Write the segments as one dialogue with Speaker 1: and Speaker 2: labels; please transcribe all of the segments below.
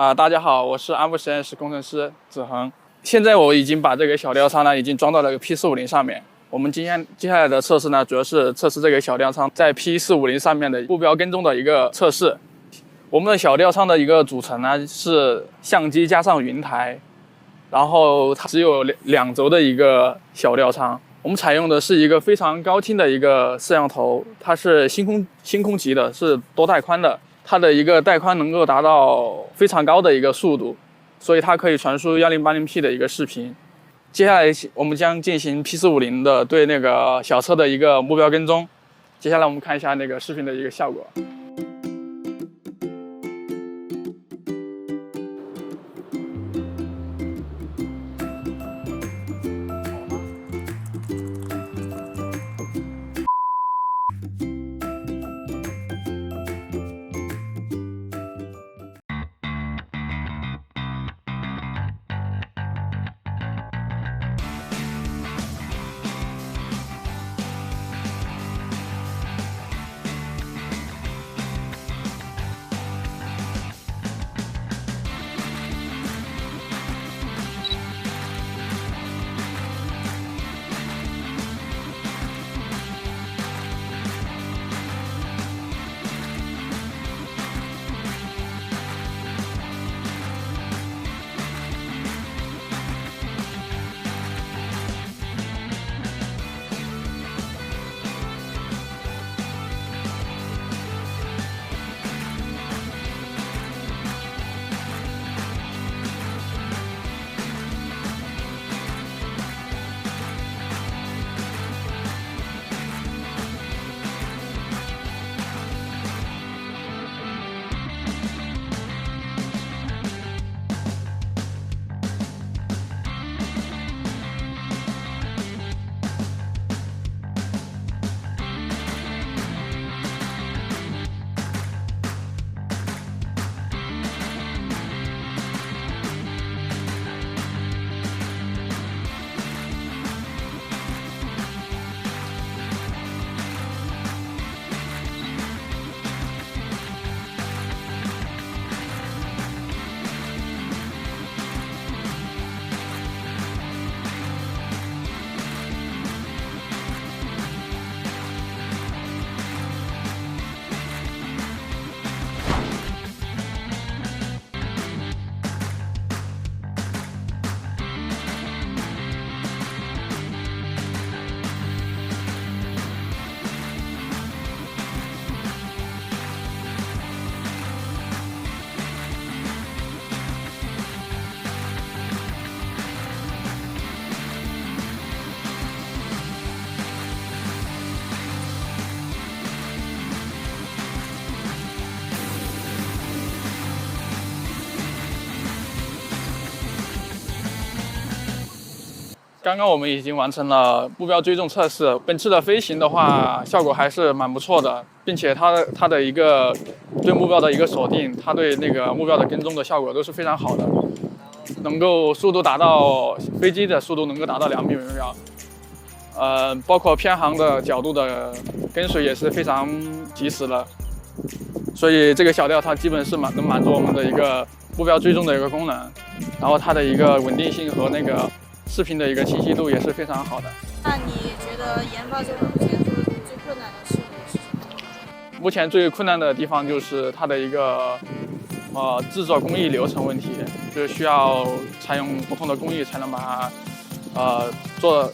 Speaker 1: 大家好，我是安布实验室工程师子恒。现在我已经把这个小吊舱呢，已经装到了P450上面。我们接下来的测试呢，主要是测试这个小吊舱在P450上面的目标跟踪的一个测试。我们的小吊舱的一个组成呢是相机加上云台，然后它只有2轴的一个小吊舱。我们采用的是一个非常高清的一个摄像头，它是星空级的，是多带宽的。它的一个带宽能够达到非常高的一个速度，所以它可以传输1080P 的一个视频。接下来我们将进行 P450的对那个小车的一个目标跟踪。接下来我们看一下那个视频的一个效果。刚刚我们已经完成了目标追踪测试，本次的飞行的话，效果还是蛮不错的，并且它的一个对目标的一个锁定，它对那个目标的跟踪的效果都是非常好的，能够速度达到飞机的速度能够达到2米每秒，包括偏航的角度的跟随也是非常及时的，所以这个小吊它基本是能满足我们的一个目标追踪的一个功能，然后它的一个稳定性和那个视频的一个清晰度也是非常好的。
Speaker 2: 那你觉得研发这个目前最困难的是什么？
Speaker 1: 目前最困难的地方就是它的一个制作工艺流程问题，就是需要采用不同的工艺才能把它做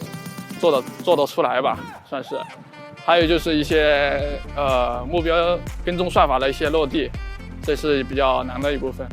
Speaker 1: 得出来吧，算是。还有就是一些目标跟踪算法的一些落地，这是比较难的一部分。